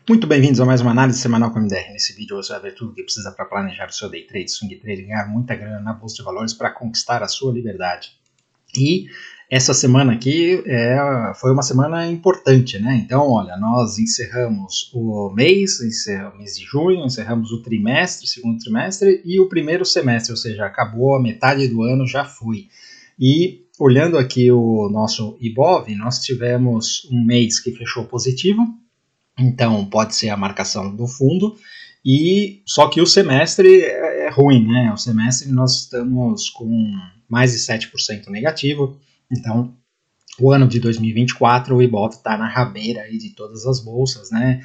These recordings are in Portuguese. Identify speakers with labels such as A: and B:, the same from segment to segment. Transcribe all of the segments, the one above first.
A: Muito bem-vindos a mais uma análise semanal com a MDR. Nesse vídeo você vai ver tudo o que precisa para planejar o seu day trade, swing trade, ganhar muita grana na bolsa de valores para conquistar a sua liberdade. E essa semana aqui foi uma semana importante, né? Então, olha, nós encerramos o mês de junho, encerramos o trimestre, segundo trimestre e o primeiro semestre, ou seja, acabou a metade do ano, já foi. E olhando aqui o nosso IBOV, nós tivemos um mês que fechou positivo, então pode ser a marcação do fundo, e só que o semestre é ruim, né? O semestre nós estamos com mais de 7% negativo, então o ano de 2024 o IBOV está na rabeira aí de todas as bolsas, né?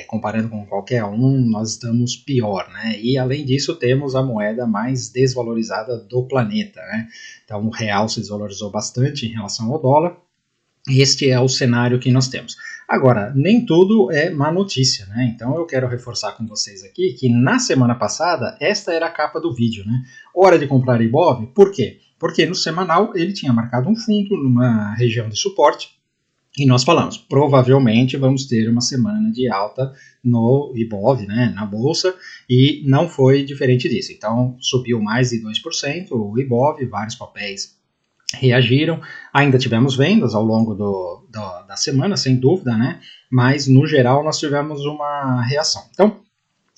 A: Comparando com qualquer um, nós estamos pior, né? E além disso temos a moeda mais desvalorizada do planeta, né? Então o real se desvalorizou bastante em relação ao dólar. Este é o cenário que nós temos. Agora, nem tudo é má notícia, né? Então eu quero reforçar com vocês aqui que na semana passada esta era a capa do vídeo, né? Hora de comprar IBOV, por quê? Porque no semanal ele tinha marcado um fundo numa região de suporte e nós falamos, provavelmente vamos ter uma semana de alta no IBOV, né, na bolsa, e não foi diferente disso. Então subiu mais de 2% o IBOV, vários papéis reagiram, ainda tivemos vendas ao longo da semana, sem dúvida, né? Mas no geral nós tivemos uma reação. Então,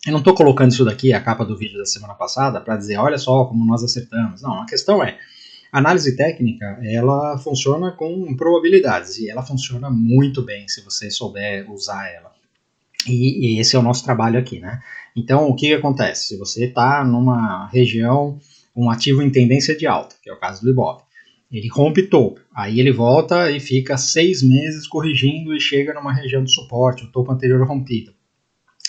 A: eu não estou colocando isso daqui, a capa do vídeo da semana passada, para dizer, olha só como nós acertamos. Não, a questão é, a análise técnica, ela funciona com probabilidades, e ela funciona muito bem se você souber usar ela. E esse é o nosso trabalho aqui, né? Então, o que acontece? Se você está numa região, um ativo em tendência de alta, que é o caso do IBOV, ele rompe topo, aí ele volta e fica 6 meses corrigindo e chega numa região de suporte, o topo anterior rompido,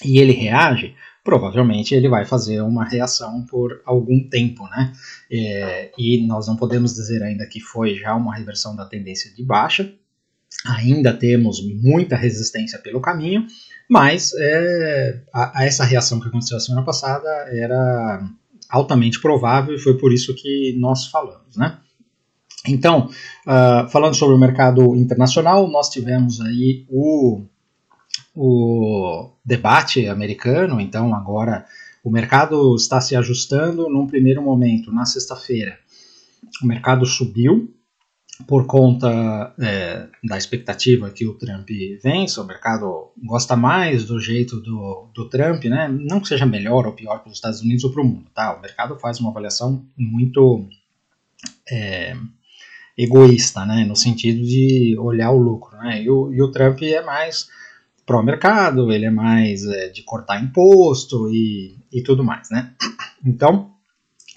A: e ele reage, provavelmente ele vai fazer uma reação por algum tempo, né? E nós não podemos dizer ainda que foi já uma reversão da tendência de baixa, ainda temos muita resistência pelo caminho, mas essa reação que aconteceu a semana passada era altamente provável e foi por isso que nós falamos, né? Então, falando sobre o mercado internacional, nós tivemos aí o debate americano, então agora o mercado está se ajustando num primeiro momento, na sexta-feira. O mercado subiu por conta da expectativa que o Trump vença, o mercado gosta mais do jeito do Trump, né? Não que seja melhor ou pior para os Estados Unidos ou para o mundo, tá? O mercado faz uma avaliação muito egoísta, né, no sentido de olhar o lucro, né, e o Trump é mais pró-mercado, ele é mais de cortar imposto e tudo mais, né. Então,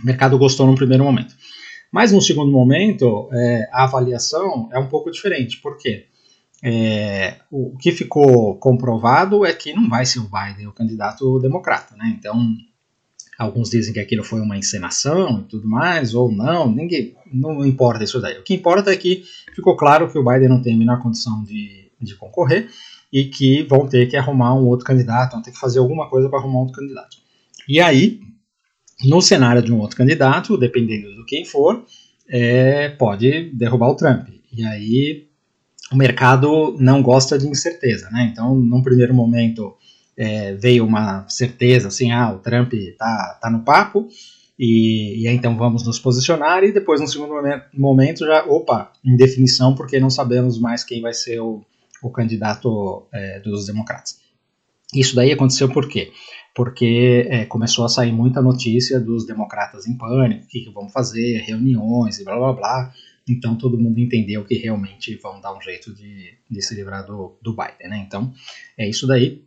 A: o mercado gostou num primeiro momento. Mas no segundo momento, a avaliação é um pouco diferente, por quê? O que ficou comprovado é que não vai ser o Biden o candidato democrata, né, então alguns dizem que aquilo foi uma encenação e tudo mais, ou não, não importa isso daí. O que importa é que ficou claro que o Biden não tem a menor condição de concorrer e que vão ter que arrumar um outro candidato, vão ter que fazer alguma coisa para arrumar um outro candidato. E aí, no cenário de um outro candidato, dependendo do quem for, pode derrubar o Trump. E aí o mercado não gosta de incerteza, né? Então, num primeiro momento, veio uma certeza, assim, o Trump tá no papo, e então vamos nos posicionar, e depois no segundo momento já, indefinição, porque não sabemos mais quem vai ser o candidato dos democratas. Isso daí aconteceu por quê? Porque começou a sair muita notícia dos democratas em pânico, o que vão fazer, reuniões e blá blá blá, então todo mundo entendeu que realmente vão dar um jeito de se livrar do Biden, né? Então é isso daí.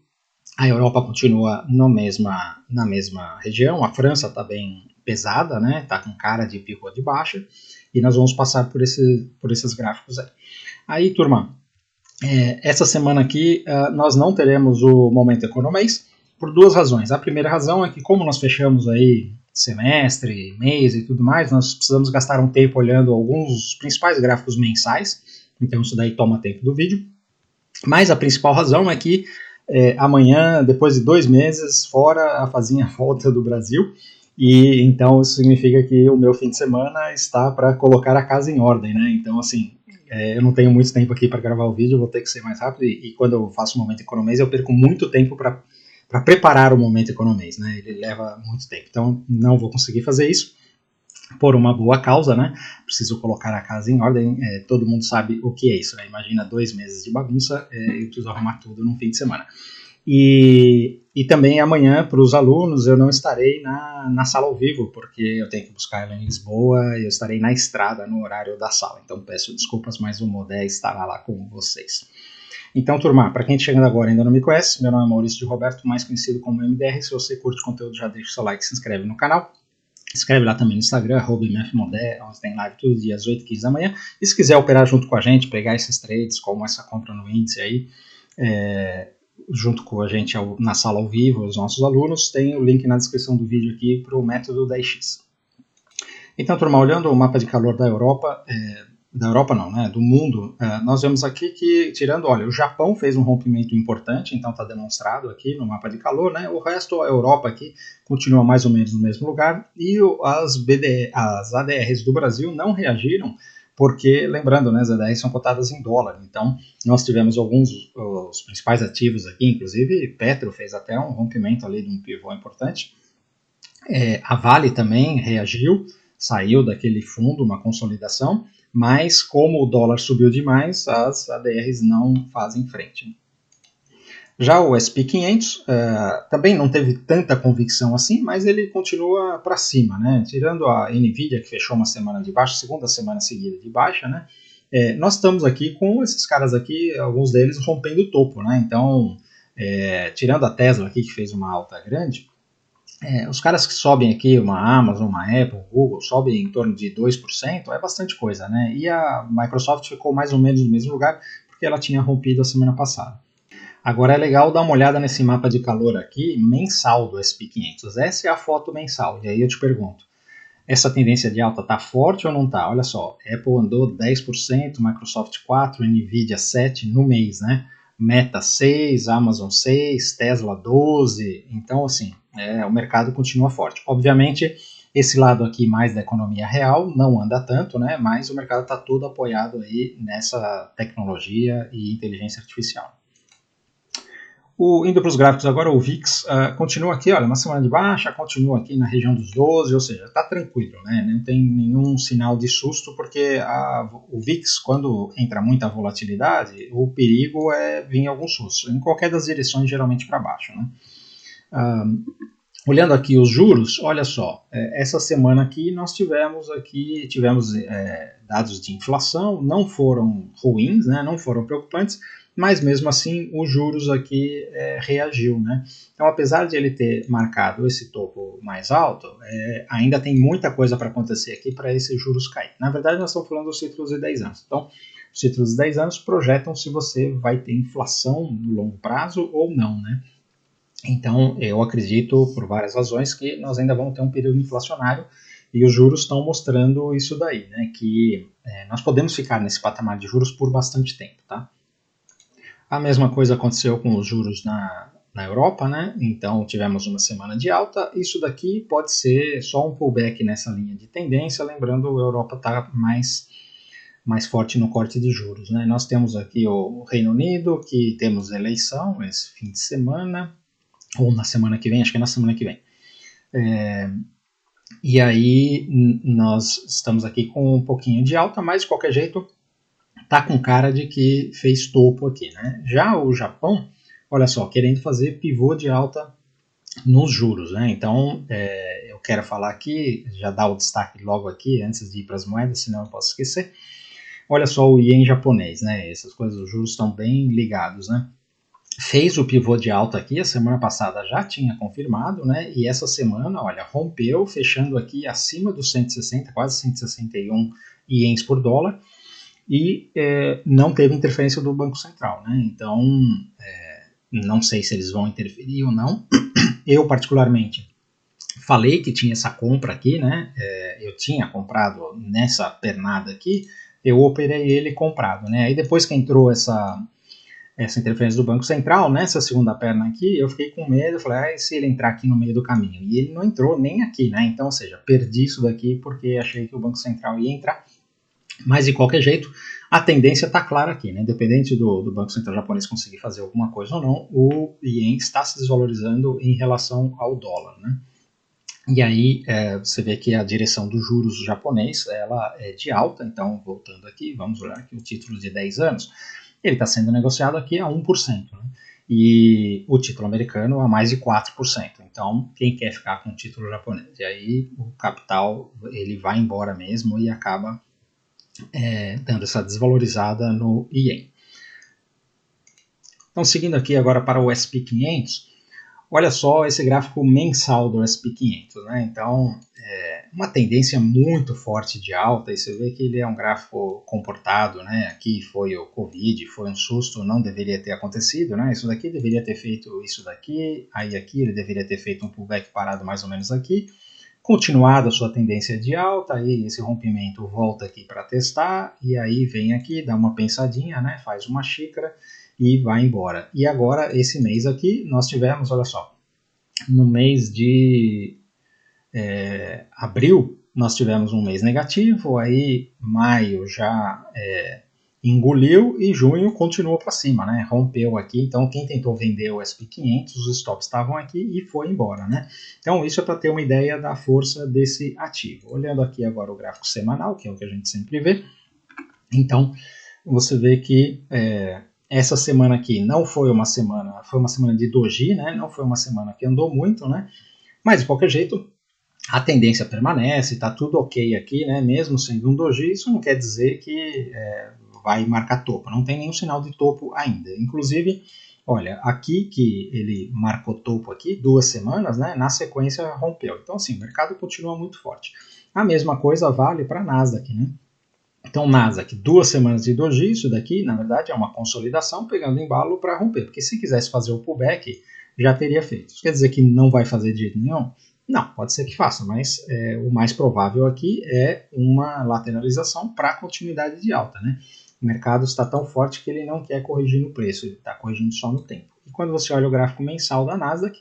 A: A Europa continua na mesma região, a França está bem pesada, né? Está com cara de pico de baixa, e nós vamos passar por esses gráficos aí. Aí, turma, essa semana aqui nós não teremos o Momento Economês, por duas razões. A primeira razão é que, como nós fechamos aí semestre, mês e tudo mais, nós precisamos gastar um tempo olhando alguns dos principais gráficos mensais, então isso daí toma tempo do vídeo. Mas a principal razão é que amanhã, depois de 2 meses fora, a Fazinha volta do Brasil, e então isso significa que o meu fim de semana está para colocar a casa em ordem, né? Então, assim, eu não tenho muito tempo aqui para gravar o vídeo, eu vou ter que ser mais rápido, e quando eu faço o Momento Economês, eu perco muito tempo para preparar o Momento Economês, né? Ele leva muito tempo, então não vou conseguir fazer isso, por uma boa causa, né? Preciso colocar a casa em ordem, todo mundo sabe o que é isso, né? Imagina 2 meses de bagunça, eu preciso arrumar tudo num fim de semana. E também amanhã, para os alunos, eu não estarei na sala ao vivo, porque eu tenho que buscar ela em Lisboa, e eu estarei na estrada no horário da sala. Então peço desculpas, mas o Modé estará lá com vocês. Então, turma, para quem está chegando agora e ainda não me conhece, meu nome é Maurício de Roberto, mais conhecido como MDR. Se você curte o conteúdo, já deixa o seu like, se inscreve no canal. Escreve lá também no Instagram, @mfmodé, onde tem live todos os dias, 8h15 da manhã. E se quiser operar junto com a gente, pegar esses trades, como essa compra no índice aí, junto com a gente na sala ao vivo, os nossos alunos, tem o link na descrição do vídeo aqui para o método 10x. Então, turma, olhando o mapa de calor da Europa, do mundo, nós vemos aqui que, tirando, olha, o Japão fez um rompimento importante, então está demonstrado aqui no mapa de calor, né? O resto, a Europa aqui, continua mais ou menos no mesmo lugar, e as ADRs do Brasil não reagiram, porque, lembrando, né, as ADRs são cotadas em dólar, então nós tivemos os principais ativos aqui, inclusive Petro fez até um rompimento ali de um pivô importante, a Vale também reagiu, saiu daquele fundo, uma consolidação, mas como o dólar subiu demais, as ADRs não fazem frente. Já o S&P 500 também não teve tanta convicção assim, mas ele continua para cima, né? Tirando a Nvidia, que fechou uma semana de baixa, segunda semana seguida de baixa, né? Nós estamos aqui com esses caras aqui, alguns deles rompendo o topo, né? Então, tirando a Tesla aqui, que fez uma alta grande, os caras que sobem aqui, uma Amazon, uma Apple, Google, sobem em torno de 2%, é bastante coisa, né? E a Microsoft ficou mais ou menos no mesmo lugar, porque ela tinha rompido a semana passada. Agora é legal dar uma olhada nesse mapa de calor aqui, mensal do S&P 500. Essa é a foto mensal, e aí eu te pergunto, essa tendência de alta está forte ou não está? Olha só, Apple andou 10%, Microsoft 4%, Nvidia 7% no mês, né? Meta 6%, Amazon 6%, Tesla 12%, então assim, o mercado continua forte. Obviamente, esse lado aqui mais da economia real não anda tanto, né? Mas o mercado está todo apoiado aí nessa tecnologia e inteligência artificial. Indo para os gráficos agora, o VIX continua aqui, olha, uma semana de baixa, continua aqui na região dos 12, ou seja, está tranquilo, né? Não tem nenhum sinal de susto, porque o VIX, quando entra muita volatilidade, o perigo é vir algum susto, em qualquer das direções, geralmente para baixo, né? Olhando aqui os juros, olha só, essa semana aqui nós tivemos dados de inflação, não foram ruins, né, não foram preocupantes, mas mesmo assim os juros aqui reagiu, né? Então, apesar de ele ter marcado esse topo mais alto, ainda tem muita coisa para acontecer aqui para esses juros cair. Na verdade, nós estamos falando dos títulos de 10 anos. Então, os títulos de 10 anos projetam se você vai ter inflação no longo prazo ou não, né? Então, eu acredito, por várias razões, que nós ainda vamos ter um período inflacionário e os juros estão mostrando isso daí, né? Que nós podemos ficar nesse patamar de juros por bastante tempo, tá? A mesma coisa aconteceu com os juros na Europa, né? Então tivemos uma semana de alta. Isso daqui pode ser só um pullback nessa linha de tendência, lembrando a Europa está mais forte no corte de juros, né? Nós temos aqui o Reino Unido, que temos eleição esse fim de semana, ou na semana que vem, acho que é na semana que vem. E aí nós estamos aqui com um pouquinho de alta, mas de qualquer jeito tá com cara de que fez topo aqui, né? Já o Japão, olha só, querendo fazer pivô de alta nos juros, né? Então, eu quero falar aqui, já dar o destaque logo aqui, antes de ir para as moedas, senão eu posso esquecer. Olha só o ien japonês, né? Essas coisas, os juros estão bem ligados, né? Fez o pivô de alta aqui, a semana passada já tinha confirmado, né? E essa semana, olha, rompeu, fechando aqui acima dos 160, quase 161 ienes por dólar, e não teve interferência do Banco Central, né? Então, não sei se eles vão interferir ou não. Eu, particularmente, falei que tinha essa compra aqui, né? Eu tinha comprado nessa pernada aqui, eu operei ele comprado, né? Aí depois que entrou essa interferência do Banco Central, nessa segunda perna aqui, eu fiquei com medo, falei, se ele entrar aqui no meio do caminho? E ele não entrou nem aqui, né? Então, ou seja, perdi isso daqui porque achei que o Banco Central ia entrar. Mas, de qualquer jeito, A tendência está clara aqui, né? Independente do Banco Central japonês conseguir fazer alguma coisa ou não, o ien está se desvalorizando em relação ao dólar, né? E aí você vê que a direção dos juros japonês ela é de alta, então voltando aqui, vamos olhar aqui o título de 10 anos, ele está sendo negociado aqui a 1%, né? E o título americano a mais de 4%. Então, quem quer ficar com o título japonês? E aí o capital ele vai embora mesmo e acaba dando essa desvalorizada no ien. Então, seguindo aqui agora para o S&P 500, olha só esse gráfico mensal do S&P 500, né? Então, uma tendência muito forte de alta, e você vê que ele é um gráfico comportado, né? Aqui foi o Covid, foi um susto, não deveria ter acontecido, né? Isso daqui deveria ter feito isso daqui, aí aqui ele deveria ter feito um pullback parado mais ou menos aqui, continuado a sua tendência de alta, aí esse rompimento volta aqui para testar, e aí vem aqui, dá uma pensadinha, né? Faz uma xícara, e vai embora. E agora, esse mês aqui, nós tivemos, olha só, no mês de abril, nós tivemos um mês negativo, aí maio já engoliu e junho continuou para cima, né? Rompeu aqui, então quem tentou vender o S&P 500, os stops estavam aqui e foi embora, né? Então isso é para ter uma ideia da força desse ativo. Olhando aqui agora o gráfico semanal, que é o que a gente sempre vê, então você vê que essa semana aqui não foi uma semana, foi uma semana de doji, né? Não foi uma semana que andou muito, né? Mas de qualquer jeito, a tendência permanece, está tudo ok aqui, né? Mesmo sendo um doji, isso não quer dizer que vai marcar topo, não tem nenhum sinal de topo ainda. Inclusive, olha, aqui que ele marcou topo aqui, 2 semanas, né? Na sequência rompeu. Então, assim, o mercado continua muito forte. A mesma coisa vale para a Nasdaq, né? Então, Nasdaq, 2 semanas de doji, isso daqui, na verdade, é uma consolidação pegando embalo para romper, porque se quisesse fazer o pullback, já teria feito. Isso quer dizer que não vai fazer de jeito nenhum? Não, pode ser que faça, mas o mais provável aqui é uma lateralização para continuidade de alta, né? O mercado está tão forte que ele não quer corrigir no preço, ele está corrigindo só no tempo. E quando você olha o gráfico mensal da Nasdaq,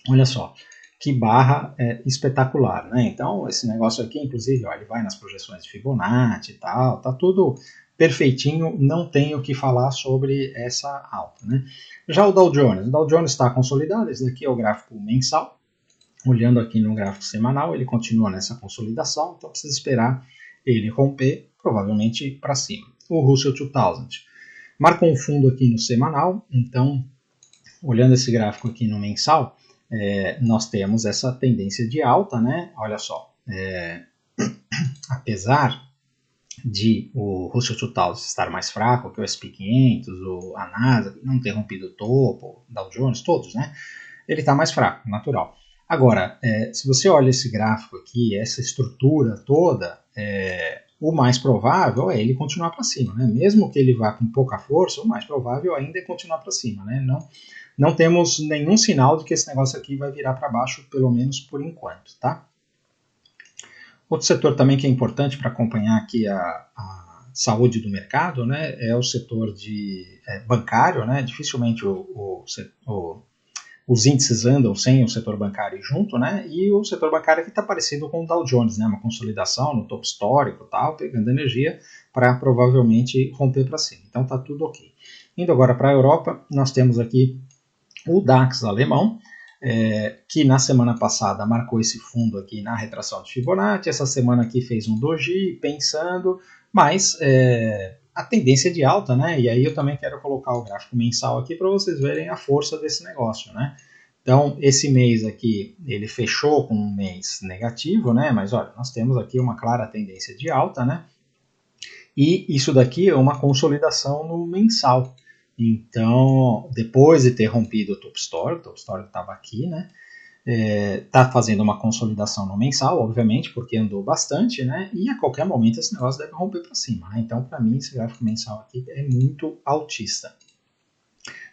A: olha só, que barra espetacular, né? Então, esse negócio aqui, inclusive, ó, ele vai nas projeções de Fibonacci e tal, tá tudo perfeitinho, não tenho o que falar sobre essa alta, né? Já o Dow Jones está consolidado, esse daqui é o gráfico mensal, olhando aqui no gráfico semanal, ele continua nessa consolidação, então precisa esperar ele romper, provavelmente para cima. O Russell 2000 marca um fundo aqui no semanal, então, olhando esse gráfico aqui no mensal, nós temos essa tendência de alta, né? Olha só, apesar de o Russell 2000 estar mais fraco que o S&P 500, a Nasdaq, não ter rompido o topo, Dow Jones, todos, né? Ele está mais fraco, natural. Agora, se você olha esse gráfico aqui, essa estrutura toda, o mais provável é ele continuar para cima, né? Mesmo que ele vá com pouca força, o mais provável ainda é continuar para cima, né? Não temos nenhum sinal de que esse negócio aqui vai virar para baixo, pelo menos por enquanto, tá? Outro setor também que é importante para acompanhar aqui a saúde do mercado, né, é o setor bancário, né? Dificilmente os índices andam sem o setor bancário junto, né? E o setor bancário aqui está parecido com o Dow Jones, né? Uma consolidação no topo histórico, tal, pegando energia para provavelmente romper para cima. Então tá tudo ok. Indo agora para a Europa, nós temos aqui o DAX alemão, que na semana passada marcou esse fundo aqui na retração de Fibonacci, essa semana aqui fez um doji, pensando, mas a tendência de alta, né? E aí eu também quero colocar o gráfico mensal aqui para vocês verem a força desse negócio, né? Então, esse mês aqui, ele fechou com um mês negativo, né? Mas olha, nós temos aqui uma clara tendência de alta, né? E isso daqui é uma consolidação no mensal. Então, depois de ter rompido o top histórico estava aqui, né? Tá fazendo uma consolidação no mensal, obviamente, porque andou bastante, né? E a qualquer momento esse negócio deve romper para cima, né? Então, para mim, esse gráfico mensal aqui é muito altista.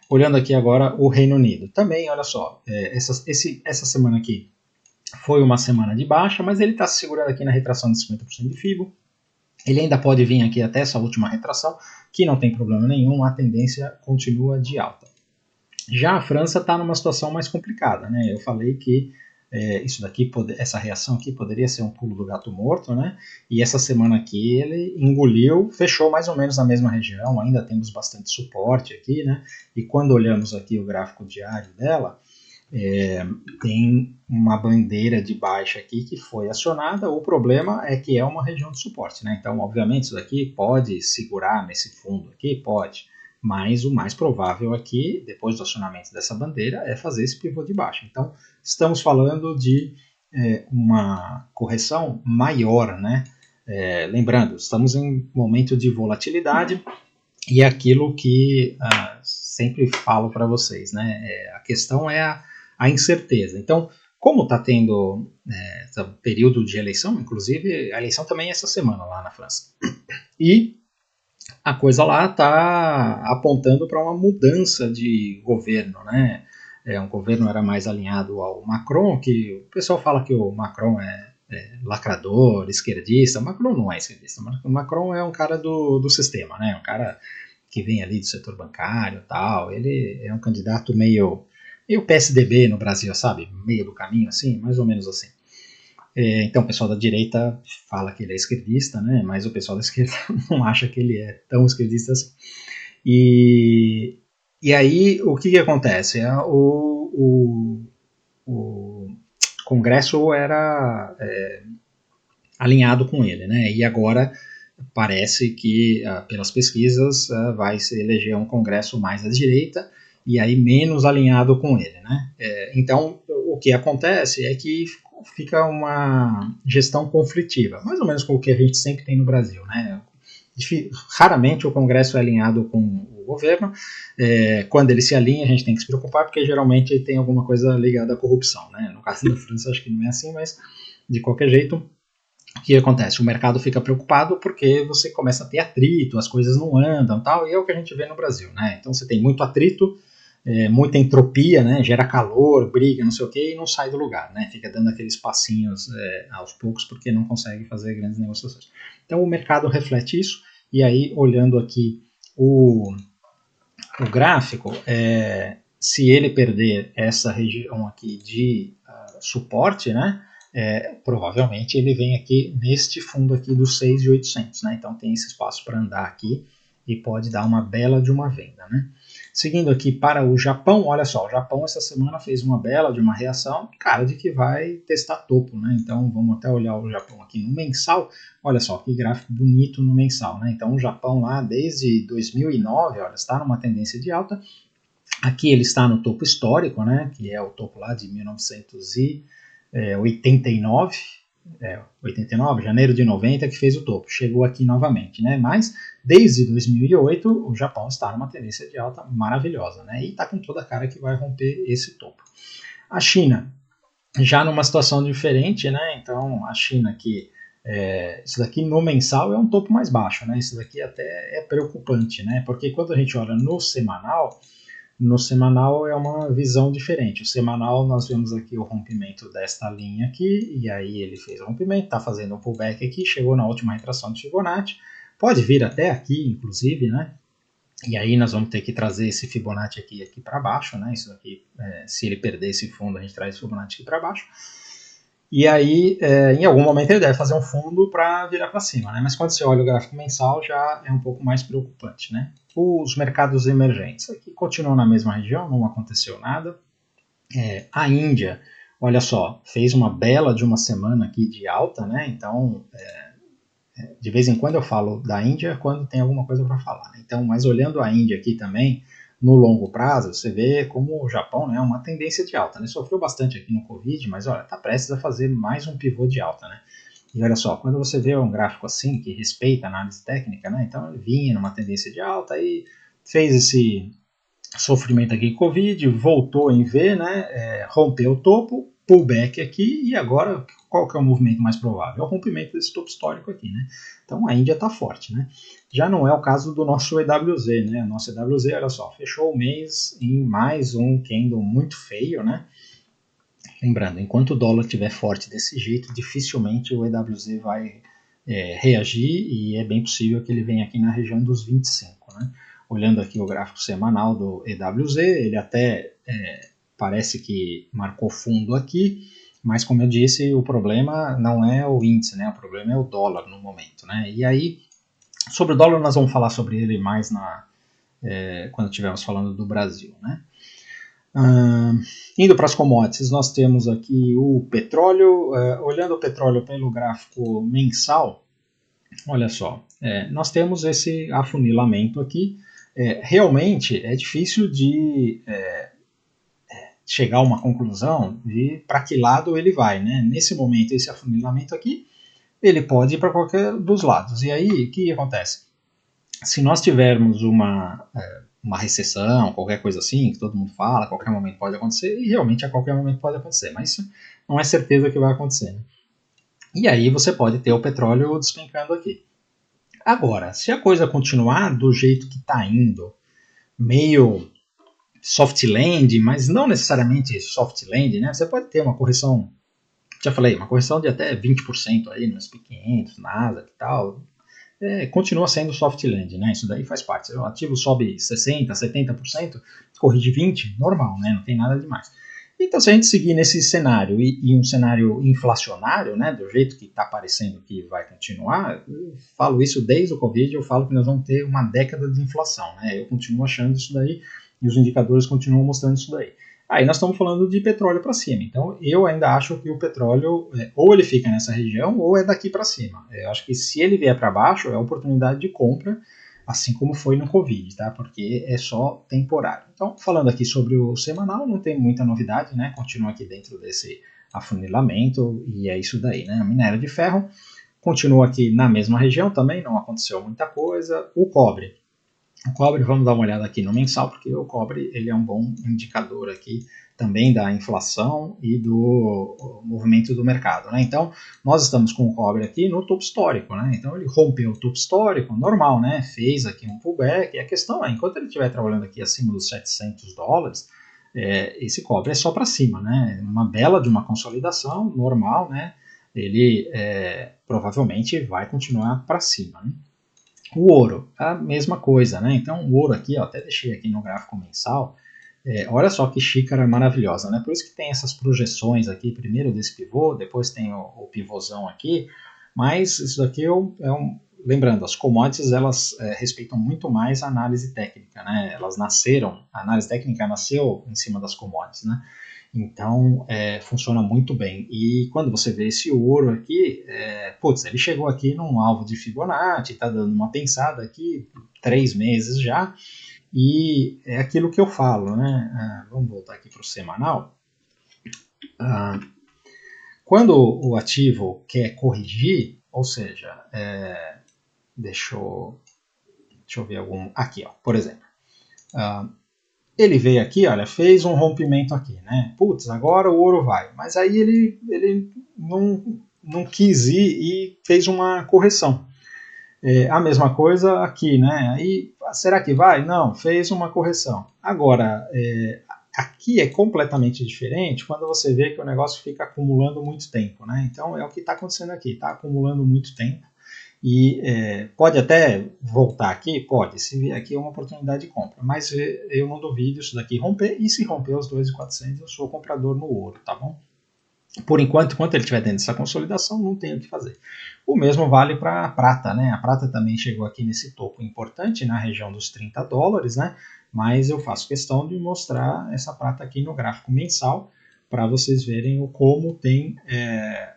A: Olhando aqui agora o Reino Unido, também, olha só, essa semana aqui foi uma semana de baixa, mas ele está se segurando aqui na retração de 50% de FIBO. Ele ainda pode vir aqui até essa última retração, que não tem problema nenhum, a tendência continua de alta. Já a França está numa situação mais complicada, né? Eu falei que isso daqui, essa reação aqui poderia ser um pulo do gato morto, né? E essa semana aqui ele engoliu, fechou mais ou menos na mesma região, ainda temos bastante suporte aqui, né? E quando olhamos aqui o gráfico diário dela, tem uma bandeira de baixa aqui que foi acionada. O problema é que é uma região de suporte, né? Então, obviamente, isso daqui pode segurar nesse fundo aqui, pode. Mas o mais provável aqui, depois do acionamento dessa bandeira, é fazer esse pivô de baixa. Então, estamos falando de uma correção maior, né? Lembrando, estamos em momento de volatilidade e é aquilo que sempre falo para vocês, né? A questão é a incerteza. Então, como está tendo esse período de eleição, inclusive a eleição também é essa semana lá na França, e a coisa lá está apontando para uma mudança de governo, né? Um governo era mais alinhado ao Macron, que o pessoal fala que o Macron é lacrador, esquerdista. O Macron não é esquerdista, o Macron é um cara do sistema, né? Um cara que vem ali do setor bancário e tal. Ele é um candidato meio PSDB no Brasil, sabe? Meio do caminho, assim, mais ou menos assim. Então o pessoal da direita fala que ele é esquerdista, né? Mas o pessoal da esquerda não acha que ele é tão esquerdista assim. E aí o que acontece? O Congresso era alinhado com ele, né? E agora parece que, pelas pesquisas, vai se eleger um Congresso mais à direita e aí menos alinhado com ele, né? Então, o que acontece é que fica uma gestão conflitiva, mais ou menos com o que a gente sempre tem no Brasil, né? Raramente o Congresso é alinhado com o governo. Quando ele se alinha, a gente tem que se preocupar, porque geralmente tem alguma coisa ligada à corrupção, né? No caso da França, acho que não é assim, mas de qualquer jeito, o que acontece? O mercado fica preocupado porque você começa a ter atrito, as coisas não andam, tal, e é o que a gente vê no Brasil, né? Então você tem muito atrito, muita entropia, né? Gera calor, briga, não sei o que, e não sai do lugar, né? Fica dando aqueles passinhos aos poucos porque não consegue fazer grandes negociações. Então o mercado reflete isso, e aí olhando aqui o gráfico, se ele perder essa região aqui de suporte, né? Provavelmente ele vem aqui neste fundo aqui dos 6.800, né? Então tem esse espaço para andar aqui e pode dar uma bela de uma venda, né? Seguindo aqui para o Japão, olha só, o Japão essa semana fez uma bela de uma reação, cara, de que vai testar topo, né? Então vamos até olhar o Japão aqui no mensal, olha só que gráfico bonito no mensal, né? Então o Japão lá desde 2009, olha, está numa tendência de alta. Aqui ele está no topo histórico, né? Que é o topo lá de 1989, 89, janeiro de 90, que fez o topo, chegou aqui novamente, né? Mas desde 2008 o Japão está numa tendência de alta maravilhosa, né? E está com toda a cara que vai romper esse topo. A China já numa situação diferente, né? Então a China aqui, isso daqui no mensal é um topo mais baixo, né? Isso daqui até é preocupante, né? Porque quando a gente olha no semanal é uma visão diferente. O semanal nós vemos aqui o rompimento desta linha aqui, e aí ele fez o rompimento, está fazendo um pullback aqui, chegou na última retração de Fibonacci, pode vir até aqui, inclusive, né? E aí nós vamos ter que trazer esse Fibonacci aqui para baixo, né? Isso aqui, se ele perder esse fundo, a gente traz o Fibonacci aqui para baixo. E aí, em algum momento ele deve fazer um fundo para virar para cima, né? Mas quando você olha o gráfico mensal, já é um pouco mais preocupante, né? Os mercados emergentes aqui continuam na mesma região, não aconteceu nada. A Índia, olha só, fez uma bela de uma semana aqui de alta, né? Então, de vez em quando eu falo da Índia quando tem alguma coisa para falar, né? Então, mas olhando a Índia aqui também, no longo prazo, você vê como o Japão, né, é uma tendência de alta, né? Sofreu bastante aqui no Covid, mas olha, está prestes a fazer mais um pivô de alta, né? E olha só, quando você vê um gráfico assim, que respeita a análise técnica, né? Então ele vinha numa tendência de alta e fez esse sofrimento aqui em Covid, voltou em V, né? Rompeu o topo, pullback aqui, e agora qual que é o movimento mais provável? É o rompimento desse topo histórico aqui, né? Então a Índia está forte, né? Já não é o caso do nosso EWZ, né? O nosso EWZ, olha só, fechou o mês em mais um candle muito feio, né? Lembrando, enquanto o dólar estiver forte desse jeito, dificilmente o EWZ vai reagir, e é bem possível que ele venha aqui na região dos 25, né? Olhando aqui o gráfico semanal do EWZ, ele até parece que marcou fundo aqui, Mas, como eu disse, o problema não é o índice, né? O problema é o dólar no momento, né? E aí, sobre o dólar, nós vamos falar sobre ele mais quando estivermos falando do Brasil, né? Indo para as commodities, nós temos aqui o petróleo. Olhando o petróleo pelo gráfico mensal, olha só, nós temos esse afunilamento aqui. Realmente é difícil de chegar a uma conclusão de para que lado ele vai, né? Nesse momento, esse afunilamento aqui, ele pode ir para qualquer dos lados. E aí, o que acontece? Se nós tivermos uma recessão, qualquer coisa assim, que todo mundo fala, a qualquer momento pode acontecer, e realmente a qualquer momento pode acontecer, mas isso não é certeza que vai acontecer. Né? E aí você pode ter o petróleo despencando aqui. Agora, se a coisa continuar do jeito que está indo, meio soft land, mas não necessariamente soft land, né? Você pode ter uma correção, já falei, uma correção de até 20% aí no SP500, Nasdaq e tal. Continua sendo soft land, né? Isso daí faz parte. O ativo sobe 60%, 70%, corrige 20%, normal, né? Não tem nada demais. Então, se a gente seguir nesse cenário e um cenário inflacionário, né, do jeito que está parecendo que vai continuar, eu falo isso desde o Covid, eu falo que nós vamos ter uma década de inflação, né? Eu continuo achando isso daí e os indicadores continuam mostrando isso daí. Aí nós estamos falando de petróleo para cima. Então, eu ainda acho que o petróleo, ou ele fica nessa região, ou é daqui para cima. Eu acho que se ele vier para baixo, é oportunidade de compra, assim como foi no Covid, tá? Porque é só temporário. Então, falando aqui sobre o semanal, não tem muita novidade, né? Continua aqui dentro desse afunilamento, e é isso daí, né? A minério de ferro continua aqui na mesma região também, não aconteceu muita coisa. O cobre, vamos dar uma olhada aqui no mensal, porque o cobre ele é um bom indicador aqui também da inflação e do movimento do mercado. Né? Então, nós estamos com o cobre aqui no topo histórico. Né? Então, ele rompeu o topo histórico, normal, né? Fez aqui um pullback. E a questão é, enquanto ele estiver trabalhando aqui acima dos $700, esse cobre é só para cima. Né? Uma bela de uma consolidação, normal, né? Ele provavelmente vai continuar para cima. Né? O ouro, a mesma coisa, né? Então, o ouro aqui, ó, até deixei aqui no gráfico mensal, olha só que xícara maravilhosa, né? Por isso que tem essas projeções aqui, primeiro desse pivô, depois tem o pivôzão aqui, mas isso daqui lembrando, as commodities, elas respeitam muito mais a análise técnica, né? A análise técnica nasceu em cima das commodities, né? Então, funciona muito bem. E quando você vê esse ouro aqui, ele chegou aqui num alvo de Fibonacci, está dando uma pensada aqui, 3 meses já, e é aquilo que eu falo, né? Vamos voltar aqui para o semanal. Quando o ativo quer corrigir, ou seja, deixa eu ver algum... Aqui, ó, por exemplo. Ele veio aqui, olha, fez um rompimento aqui, né? Putz, agora o ouro vai. Mas aí ele não quis ir e fez uma correção. A mesma coisa aqui, né? Aí, será que vai? Não, fez uma correção. Agora, aqui é completamente diferente quando você vê que o negócio fica acumulando muito tempo, né? Então, é o que está acontecendo aqui, está acumulando muito tempo. E pode até voltar aqui? Pode. Se vier aqui é uma oportunidade de compra. Mas eu não duvido isso daqui romper. E se romper os 2.400, eu sou comprador no ouro, tá bom? Por enquanto ele estiver dentro dessa consolidação, não tem o que fazer. O mesmo vale para a prata, né? A prata também chegou aqui nesse topo importante, na região dos $30, né? Mas eu faço questão de mostrar essa prata aqui no gráfico mensal, para vocês verem como tem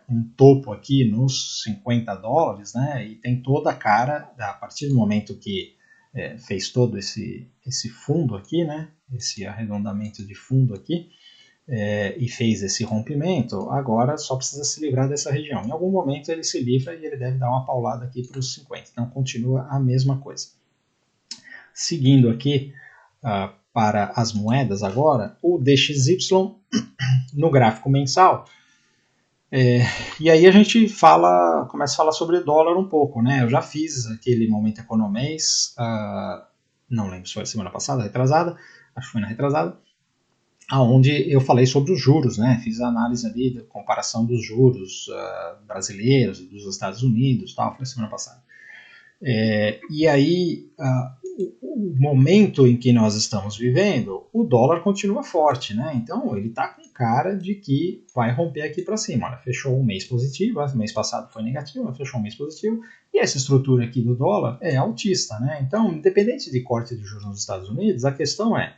A: um topo aqui nos $50, né? E tem toda a cara, a partir do momento que fez todo esse fundo aqui, né? Esse arredondamento de fundo aqui, e fez esse rompimento, agora só precisa se livrar dessa região. Em algum momento ele se livra e ele deve dar uma paulada aqui para os 50. Então continua a mesma coisa. Seguindo aqui para as moedas agora, o DXY no gráfico mensal. E aí a gente começa a falar sobre dólar um pouco, né? Eu já fiz aquele Momento Economês, não lembro se foi a semana passada, retrasada, acho que foi na retrasada, onde eu falei sobre os juros, né? Fiz a análise ali da comparação dos juros brasileiros, dos Estados Unidos, tal, foi a semana passada. E aí, o momento em que nós estamos vivendo, o dólar continua forte, né? Então ele está com cara de que vai romper aqui para cima. Olha, fechou um mês positivo, mês passado foi negativo, fechou um mês positivo, e essa estrutura aqui do dólar é altista, né? Então, independente de corte de juros nos Estados Unidos, a questão é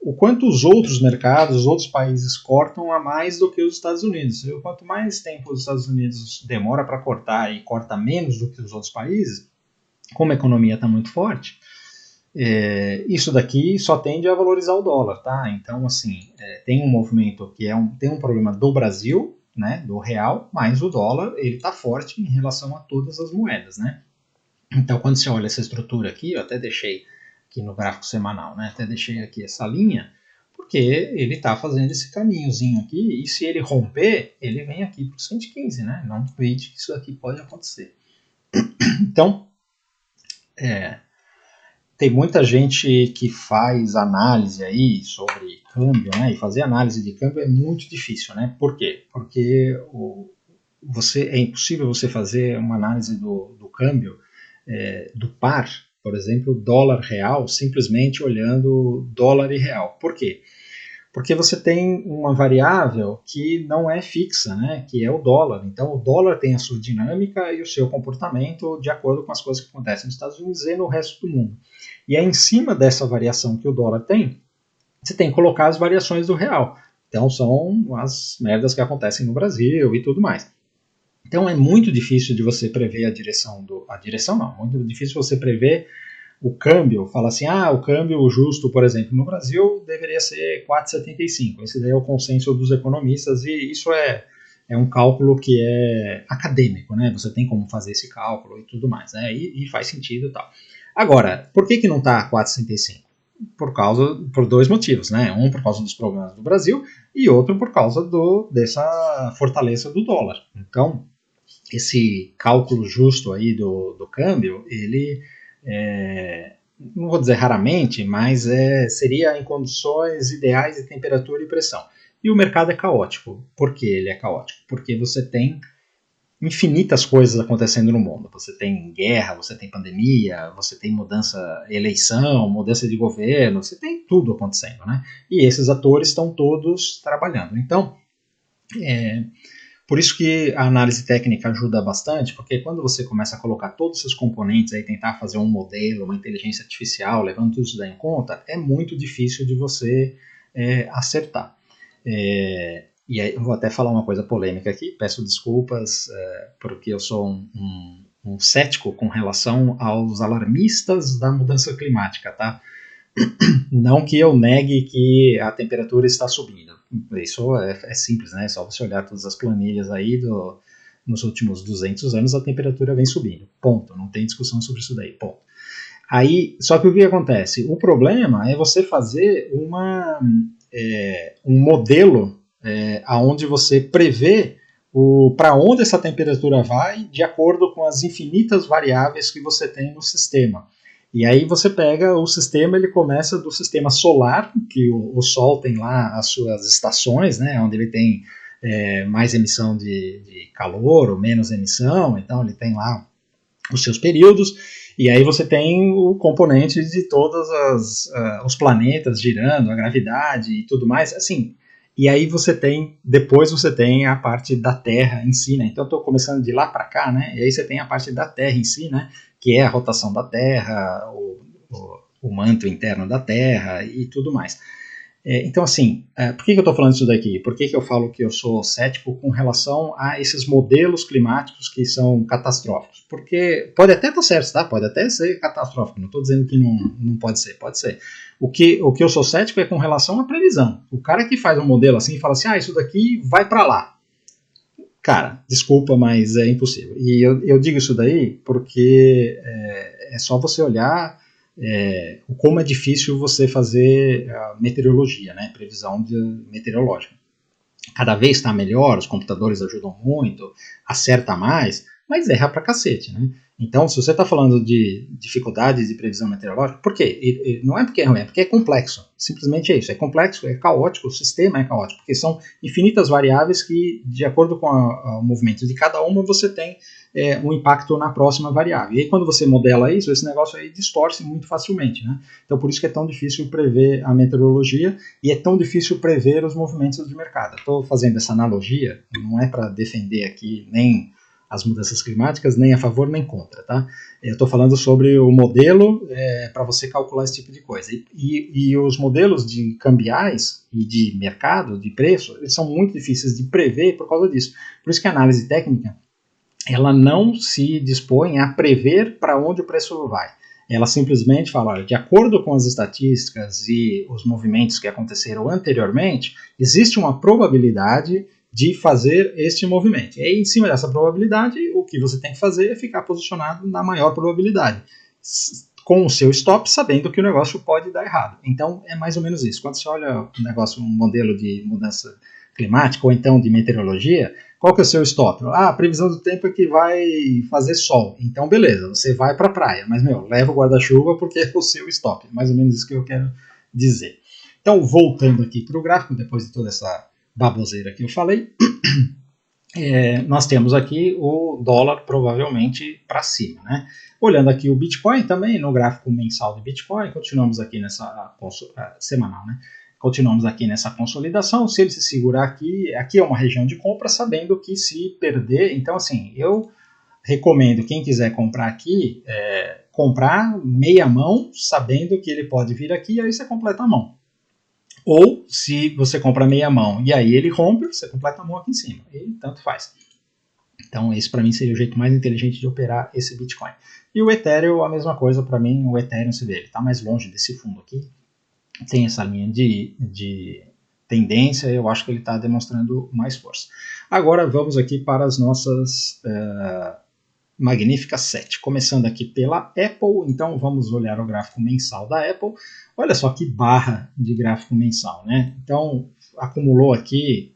A: o quanto os outros mercados, os outros países cortam a mais do que os Estados Unidos. E quanto mais tempo os Estados Unidos demora para cortar e corta menos do que os outros países, como a economia está muito forte, isso daqui só tende a valorizar o dólar, tá? Então, assim, tem um movimento que tem um problema do Brasil, né, do real, mas o dólar, ele está forte em relação a todas as moedas, né? Então, quando você olha essa estrutura aqui, eu até deixei aqui no gráfico semanal, né? Até deixei aqui essa linha, porque ele está fazendo esse caminhozinho aqui, e se ele romper, ele vem aqui para o 115, né? Não duvide que isso aqui pode acontecer. Então, tem muita gente que faz análise aí sobre câmbio, né? E fazer análise de câmbio é muito difícil, né? Por quê? Porque é impossível você fazer uma análise do câmbio do par, por exemplo, dólar real, simplesmente olhando dólar e real. Por quê? Porque você tem uma variável que não é fixa, né, que é o dólar. Então, o dólar tem a sua dinâmica e o seu comportamento de acordo com as coisas que acontecem nos Estados Unidos e no resto do mundo. E é em cima dessa variação que o dólar tem, você tem que colocar as variações do real. Então, são as merdas que acontecem no Brasil e tudo mais. Então, é muito difícil de você prever a direção muito difícil você prever o câmbio, fala assim, o câmbio justo, por exemplo, no Brasil deveria ser 4,75. Esse daí é o consenso dos economistas e isso é um cálculo que é acadêmico, né? Você tem como fazer esse cálculo e tudo mais, né? E faz sentido e tal. Agora, por que não está 4,65? Por dois motivos, né? Um por causa dos problemas do Brasil e outro por causa dessa fortaleza do dólar. Então, esse cálculo justo aí do câmbio, ele não vou dizer raramente, mas seria em condições ideais de temperatura e pressão. E o mercado é caótico. Por que ele é caótico? Porque você tem infinitas coisas acontecendo no mundo. Você tem guerra, você tem pandemia, você tem eleição, mudança de governo, você tem tudo acontecendo, né? E esses atores estão todos trabalhando. Então, por isso que a análise técnica ajuda bastante, porque quando você começa a colocar todos esses componentes aí, tentar fazer um modelo, uma inteligência artificial, levando tudo isso daí em conta, é muito difícil de você acertar. E aí, eu vou até falar uma coisa polêmica aqui, peço desculpas, porque eu sou um cético com relação aos alarmistas da mudança climática, tá? Não que eu negue que a temperatura está subindo. Isso é simples, né? É só você olhar todas as planilhas aí nos últimos 200 anos, a temperatura vem subindo. Ponto. Não tem discussão sobre isso daí. Ponto. Aí, só que o que acontece? O problema é você fazer um modelo onde você prevê para onde essa temperatura vai de acordo com as infinitas variáveis que você tem no sistema. E aí você pega o sistema, ele começa do sistema solar, que o Sol tem lá as suas estações, né, onde ele tem mais emissão de calor ou menos emissão, então ele tem lá os seus períodos, e aí você tem o componente de todos os planetas girando, a gravidade e tudo mais, assim. E aí depois você tem a parte da Terra em si, né? Então eu estou começando de lá para cá, né? E aí você tem a parte da Terra em si, né? Que é a rotação da Terra, o manto interno da Terra e tudo mais. Então, assim, por que eu estou falando isso daqui? Por que eu falo que eu sou cético com relação a esses modelos climáticos que são catastróficos? Porque pode até estar certo, tá? Pode até ser catastrófico, não estou dizendo que não pode ser, pode ser. O que eu sou cético é com relação à previsão. O cara que faz um modelo assim e fala assim, isso daqui vai para lá. Cara, desculpa, mas é impossível. E eu digo isso daí porque é só você olhar como é difícil você fazer a meteorologia, né? Previsão meteorológica. Cada vez está melhor, os computadores ajudam muito, acerta mais, mas erra pra cacete, né? Então, se você está falando de dificuldades de previsão meteorológica, por quê? E não é porque é ruim, é porque é complexo. Simplesmente é isso. É complexo, é caótico, o sistema é caótico, porque são infinitas variáveis que, de acordo com o movimento de cada uma, você tem um impacto na próxima variável. E aí, quando você modela isso, esse negócio aí distorce muito facilmente, né? Então, por isso que é tão difícil prever a meteorologia e é tão difícil prever os movimentos de mercado. Estou fazendo essa analogia, não é para defender aqui nem as mudanças climáticas, nem a favor nem contra, tá? Eu estou falando sobre o modelo para você calcular esse tipo de coisa. E os modelos de cambiais e de mercado, de preço, eles são muito difíceis de prever por causa disso. Por isso que a análise técnica, ela não se dispõe a prever para onde o preço vai. Ela simplesmente fala, olha, de acordo com as estatísticas e os movimentos que aconteceram anteriormente, existe uma probabilidade de fazer este movimento. E aí, em cima dessa probabilidade, o que você tem que fazer é ficar posicionado na maior probabilidade, com o seu stop, sabendo que o negócio pode dar errado. Então, é mais ou menos isso. Quando você olha um negócio, um modelo de mudança climática ou então de meteorologia, qual que é o seu stop? A previsão do tempo é que vai fazer sol. Então, beleza, você vai para a praia. Mas, leva o guarda-chuva porque é o seu stop. Mais ou menos isso que eu quero dizer. Então, voltando aqui para o gráfico, depois de toda essa baboseira que eu falei, nós temos aqui o dólar provavelmente para cima, né? Olhando aqui o Bitcoin também, no gráfico mensal de Bitcoin, continuamos aqui nessa semanal, né? Continuamos aqui nessa consolidação. Se ele se segurar aqui, aqui é uma região de compra, sabendo que se perder, então assim, eu recomendo quem quiser comprar aqui, comprar meia mão, sabendo que ele pode vir aqui, e aí você completa a mão. Ou se você compra meia mão e aí ele rompe, você completa a mão aqui em cima. E tanto faz. Então, esse para mim seria o jeito mais inteligente de operar esse Bitcoin. E o Ethereum, a mesma coisa para mim. O Ethereum, você vê, ele está mais longe desse fundo aqui. Tem essa linha de tendência. Eu acho que ele está demonstrando mais força. Agora, vamos aqui para as nossas magníficas 7. Começando aqui pela Apple. Então, vamos olhar o gráfico mensal da Apple. Olha só que barra de gráfico mensal, né? Então, acumulou aqui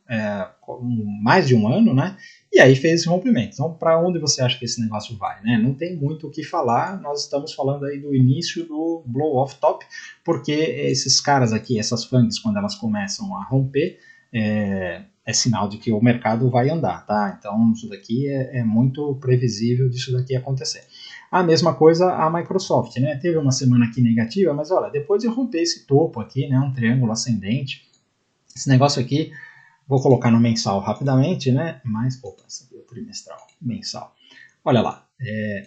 A: mais de um ano, né? E aí fez esse rompimento. Então, para onde você acha que esse negócio vai, né? Não tem muito o que falar. Nós estamos falando aí do início do blow-off top, porque esses caras aqui, essas FANGs, quando elas começam a romper, é sinal de que o mercado vai andar, tá? Então, isso daqui é muito previsível disso daqui acontecer. A mesma coisa a Microsoft, né? Teve uma semana aqui negativa, mas olha, depois de romper esse topo aqui, né? Um triângulo ascendente, esse negócio aqui, vou colocar no mensal rapidamente, né? Mas, opa, esse aqui é o trimestral, mensal. Olha lá,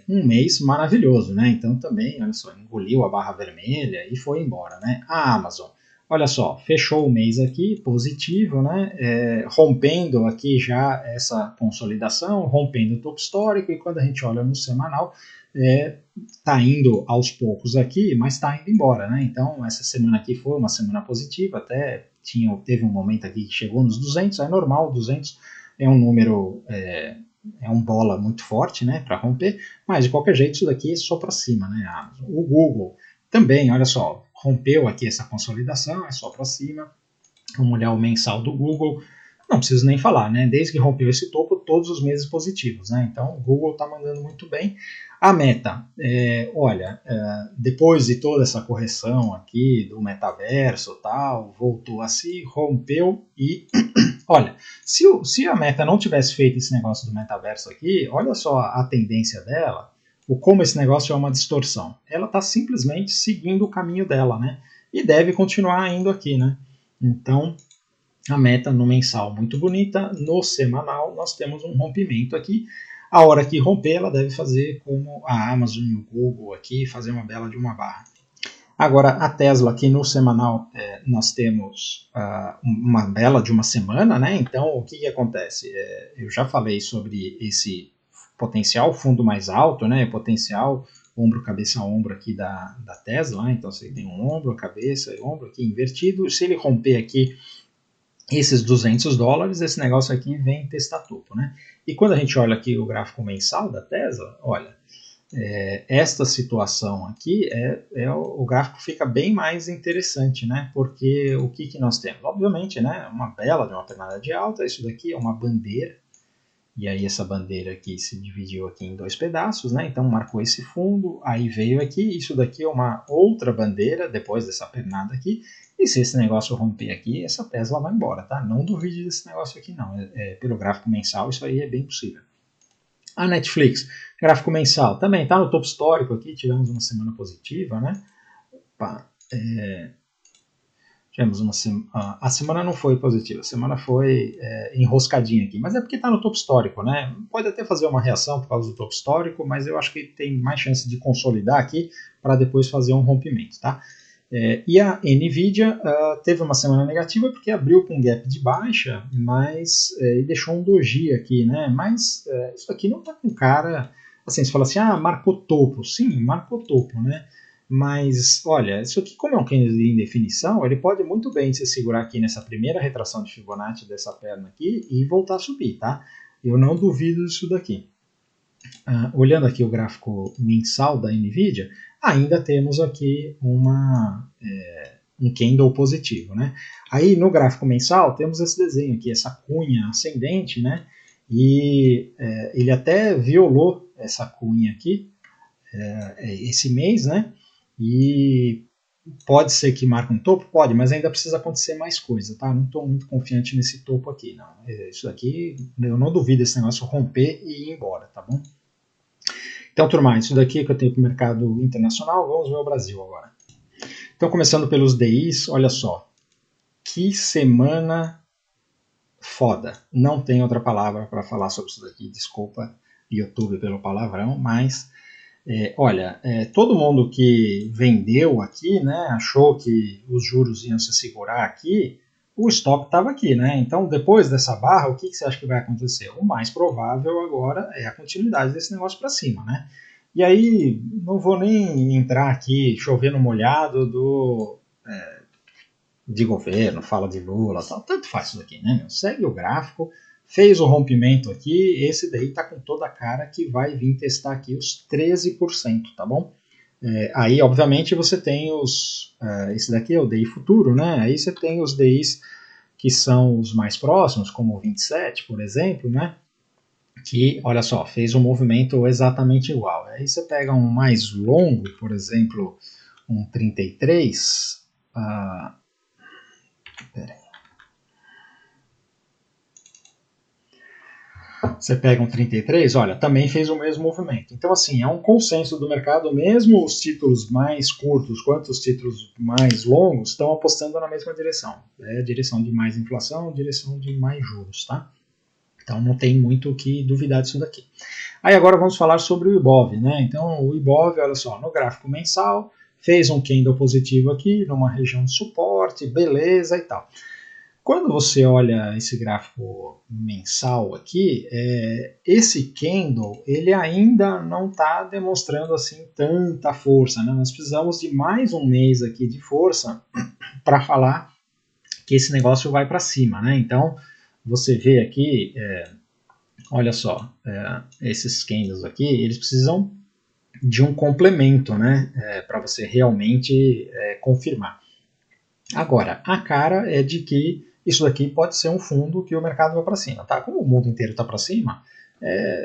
A: um mês maravilhoso, né? Então também, olha só, engoliu a barra vermelha e foi embora, né? A Amazon, olha só, fechou o mês aqui, positivo, né? Rompendo aqui já essa consolidação, rompendo o topo histórico, e quando a gente olha no semanal, tá indo aos poucos aqui, mas tá indo embora, né? Então, essa semana aqui foi uma semana positiva, até teve um momento aqui que chegou nos 200, é normal, 200 é um número, é um bola muito forte, né, para romper, mas de qualquer jeito isso daqui é só para cima, né? O Google também, olha só, rompeu aqui essa consolidação, é só para cima. Vamos olhar o mensal do Google, não preciso nem falar, né? Desde que rompeu esse topo, todos os meses positivos, né? Então o Google está mandando muito bem. A Meta, olha, depois de toda essa correção aqui do metaverso tal, voltou a se, rompeu e olha, se a Meta não tivesse feito esse negócio do metaverso aqui, olha só a tendência dela, como esse negócio é uma distorção. Ela está simplesmente seguindo o caminho dela, né? E deve continuar indo aqui, né? Então, a Meta no mensal muito bonita, no semanal nós temos um rompimento aqui. A hora que romper, ela deve fazer como a Amazon e o Google aqui, fazer uma bela de uma barra. Agora, a Tesla aqui no semanal, nós temos uma bela de uma semana, né? Então, o que acontece? Eu já falei sobre esse potencial fundo mais alto, né? Potencial ombro, cabeça, ombro aqui da Tesla, né? Então, você tem um ombro, cabeça e ombro aqui invertido. Se ele romper aqui esses $200, esse negócio aqui vem testar topo, né? E quando a gente olha aqui o gráfico mensal da Tesla, olha, esta situação aqui, o gráfico fica bem mais interessante, né? Porque o que nós temos? Obviamente, né? Uma bela de uma pernada de alta, isso daqui é uma bandeira, e aí essa bandeira aqui se dividiu aqui em 2 pedaços, né? Então marcou esse fundo, aí veio aqui, isso daqui é uma outra bandeira, depois dessa pernada aqui, e se esse negócio romper aqui, essa Tesla vai embora, tá? Não duvide desse negócio aqui não, pelo gráfico mensal isso aí é bem possível. A Netflix, gráfico mensal, também está no topo histórico aqui, tivemos uma semana positiva, né? Tivemos a semana não foi positiva, a semana foi enroscadinha aqui, mas é porque está no topo histórico, né? Pode até fazer uma reação por causa do topo histórico, mas eu acho que tem mais chance de consolidar aqui para depois fazer um rompimento, tá? E a Nvidia teve uma semana negativa porque abriu com um gap de baixa, mas e deixou um doji aqui, né? Mas isso aqui não está com cara, assim, você fala assim, marcou topo, sim, marcou topo, né? Mas, olha, isso aqui como é um candle de indefinição, ele pode muito bem se segurar aqui nessa primeira retração de Fibonacci dessa perna aqui e voltar a subir, tá? Eu não duvido disso daqui. Olhando aqui o gráfico mensal da Nvidia, ainda temos aqui um candle positivo, né? Aí no gráfico mensal temos esse desenho aqui, essa cunha ascendente, né? E ele até violou essa cunha aqui esse mês, né? E pode ser que marque um topo? Pode, mas ainda precisa acontecer mais coisa, tá? Não estou muito confiante nesse topo aqui, não. Isso daqui, eu não duvido esse negócio romper e ir embora, tá bom? Então, turma, isso daqui que eu tenho para o mercado internacional, vamos ver o Brasil agora. Então, começando pelos DIs, olha só. Que semana foda. Não tem outra palavra para falar sobre isso daqui, desculpa, YouTube, pelo palavrão, mas... olha, todo mundo que vendeu aqui, né, achou que os juros iam se segurar aqui, o estoque estava aqui, né? Então, depois dessa barra, o que você acha que vai acontecer? O mais provável agora é a continuidade desse negócio para cima, né? E aí, não vou nem entrar aqui, chover no molhado de governo, fala de Lula, tal, tanto faz isso daqui, né? Segue o gráfico, fez o rompimento aqui, esse daí tá com toda a cara que vai vir testar aqui os 13%, tá bom? Aí, obviamente, você tem esse daqui é o DI futuro, né? Aí você tem os DIs que são os mais próximos, como o 27, por exemplo, né? Que, olha só, fez um movimento exatamente igual. Aí você pega um mais longo, por exemplo, um 33, peraí. Você pega um 33, olha, também fez o mesmo movimento. Então, assim, é um consenso do mercado, mesmo os títulos mais curtos quanto os títulos mais longos estão apostando na mesma direção. Direção de mais inflação, direção de mais juros, tá? Então não tem muito o que duvidar disso daqui. Aí agora vamos falar sobre o Ibov, né? Então o Ibov, olha só, no gráfico mensal, fez um candle positivo aqui, numa região de suporte, beleza e tal. Quando você olha esse gráfico mensal aqui, esse candle ele ainda não está demonstrando assim tanta força, né? Nós precisamos de mais um mês aqui de força para falar que esse negócio vai para cima, né? Então você vê aqui, olha só, esses candles aqui, eles precisam de um complemento, né? Para você realmente confirmar. Agora, a cara é de que isso daqui pode ser um fundo que o mercado vai para cima, tá? Como o mundo inteiro está para cima,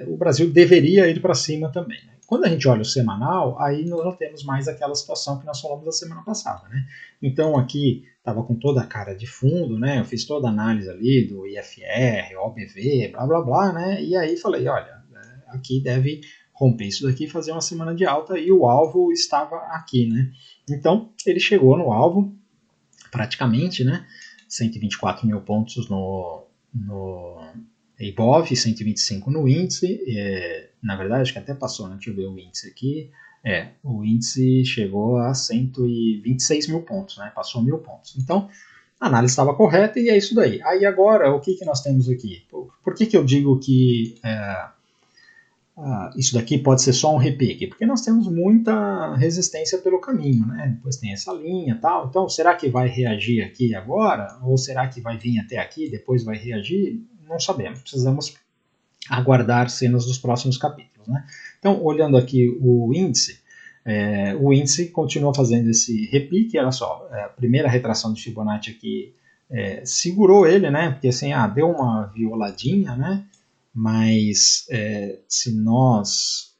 A: o Brasil deveria ir para cima também. Né? Quando a gente olha o semanal, aí nós já temos mais aquela situação que nós falamos da semana passada, né? Então aqui estava com toda a cara de fundo, né? Eu fiz toda a análise ali do IFR, OBV, blá blá blá, né? E aí falei, olha, aqui deve romper isso daqui e fazer uma semana de alta e o alvo estava aqui, né? Então ele chegou no alvo praticamente, né? 124 mil pontos no Ibov, 125 no índice, na verdade acho que até passou, né? Deixa eu ver o índice aqui, o índice chegou a 126 mil pontos, né? Passou 1.000 pontos, então a análise estava correta e é isso daí. Aí agora, o que nós temos aqui? Por que eu digo que isso daqui pode ser só um repique? Porque nós temos muita resistência pelo caminho, né? Depois tem essa linha e tal. Então, será que vai reagir aqui agora? Ou será que vai vir até aqui e depois vai reagir? Não sabemos. Precisamos aguardar cenas dos próximos capítulos, né? Então, olhando aqui o índice continua fazendo esse repique. Olha só, a primeira retração de Fibonacci aqui segurou ele, né? Porque assim, deu uma violadinha, né? mas se nós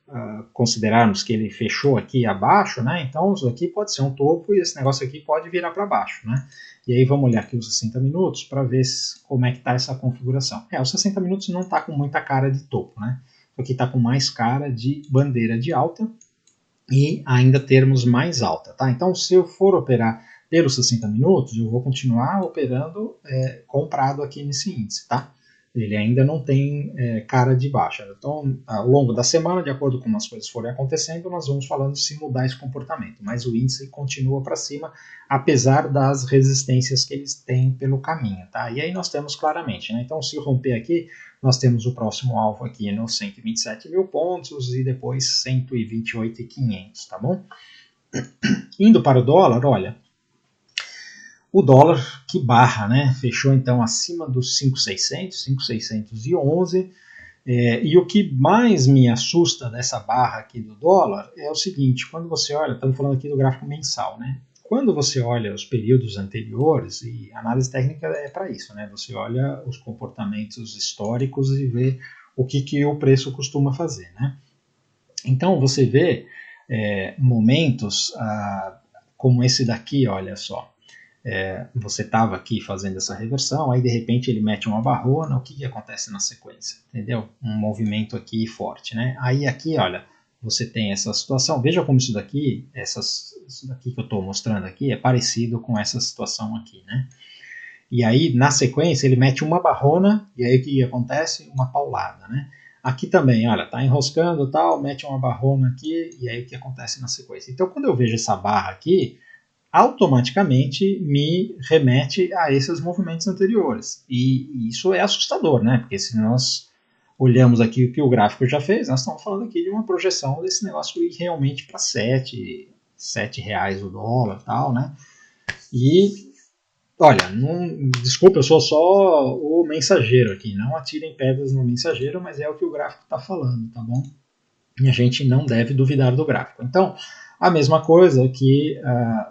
A: considerarmos que ele fechou aqui abaixo, né, então isso aqui pode ser um topo e esse negócio aqui pode virar para baixo, né? E aí vamos olhar aqui os 60 minutos para ver como é que está essa configuração. Os 60 minutos não está com muita cara de topo, né? Aqui está com mais cara de bandeira de alta e ainda termos mais alta, tá? Então se eu for operar pelos 60 minutos, eu vou continuar operando comprado aqui nesse índice, tá? Ele ainda não tem cara de baixa. Então, ao longo da semana, de acordo com as coisas forem acontecendo, nós vamos falando se mudar esse comportamento. Mas o índice continua para cima, apesar das resistências que eles têm pelo caminho, tá? E aí nós temos claramente, né? Então, se romper aqui, nós temos o próximo alvo aqui nos 127 mil pontos e depois 128.500, tá bom? Indo para o dólar, olha, o dólar que barra, né? Fechou então acima dos 5.600, 5.611. E o que mais me assusta dessa barra aqui do dólar é o seguinte: quando você olha, estamos falando aqui do gráfico mensal, né? Quando você olha os períodos anteriores, e análise técnica é para isso, né? Você olha os comportamentos históricos e vê o que o preço costuma fazer, né? Então você vê momentos como esse daqui, olha só. Você estava aqui fazendo essa reversão, aí de repente ele mete uma barrona, o que acontece na sequência? Entendeu? Um movimento aqui forte, né? Aí aqui, olha, você tem essa situação, veja como isso daqui que eu estou mostrando aqui é parecido com essa situação aqui, né? E aí, na sequência, ele mete uma barrona, e aí o que acontece? Uma paulada, né? Aqui também, olha, tá enroscando e tal, mete uma barrona aqui, e aí o que acontece na sequência? Então, quando eu vejo essa barra aqui, automaticamente me remete a esses movimentos anteriores. E isso é assustador, né? Porque se nós olhamos aqui o que o gráfico já fez, nós estamos falando aqui de uma projeção desse negócio ir realmente para R$ 7 o dólar e tal, né? E, olha, desculpa, eu sou só o mensageiro aqui, não atirem pedras no mensageiro, mas é o que o gráfico está falando, tá bom? E a gente não deve duvidar do gráfico. Então, a mesma coisa que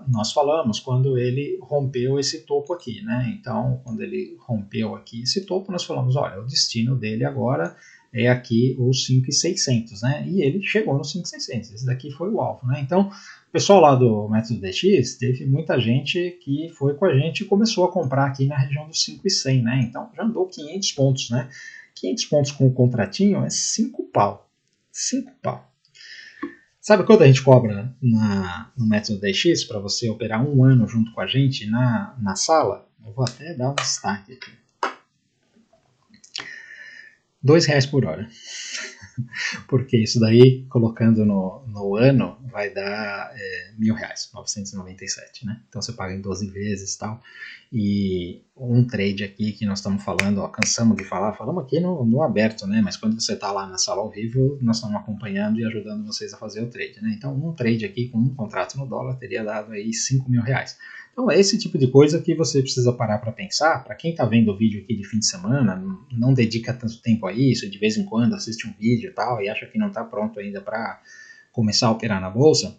A: nós falamos quando ele rompeu esse topo aqui, né? Então, quando ele rompeu aqui esse topo, nós falamos, olha, o destino dele agora é aqui os 5.600, né? E ele chegou nos 5.600, esse daqui foi o alvo, né? Então, o pessoal lá do método DX, teve muita gente que foi com a gente e começou a comprar aqui na região dos 5.100, né? Então, já andou 500 pontos, né? 500 pontos com o contratinho é 5 pau. 5 pau. Sabe quanto a gente cobra no método DX para você operar um ano junto com a gente na sala? Eu vou até dar um destaque aqui. R$2 por hora. Porque isso daí, colocando no ano, vai dar R$1.000, 997, né? Então você paga em 12 vezes e tal. E um trade aqui que nós estamos falando, ó, cansamos de falar, falamos aqui no aberto, né? Mas quando você está lá na sala ao vivo, nós estamos acompanhando e ajudando vocês a fazer o trade, né? Então um trade aqui com um contrato no dólar teria dado aí R$5.000. Então é esse tipo de coisa que você precisa parar para pensar. Para quem está vendo o vídeo aqui de fim de semana, não dedica tanto tempo a isso, de vez em quando assiste um vídeo e tal, e acha que não está pronto ainda para começar a operar na bolsa,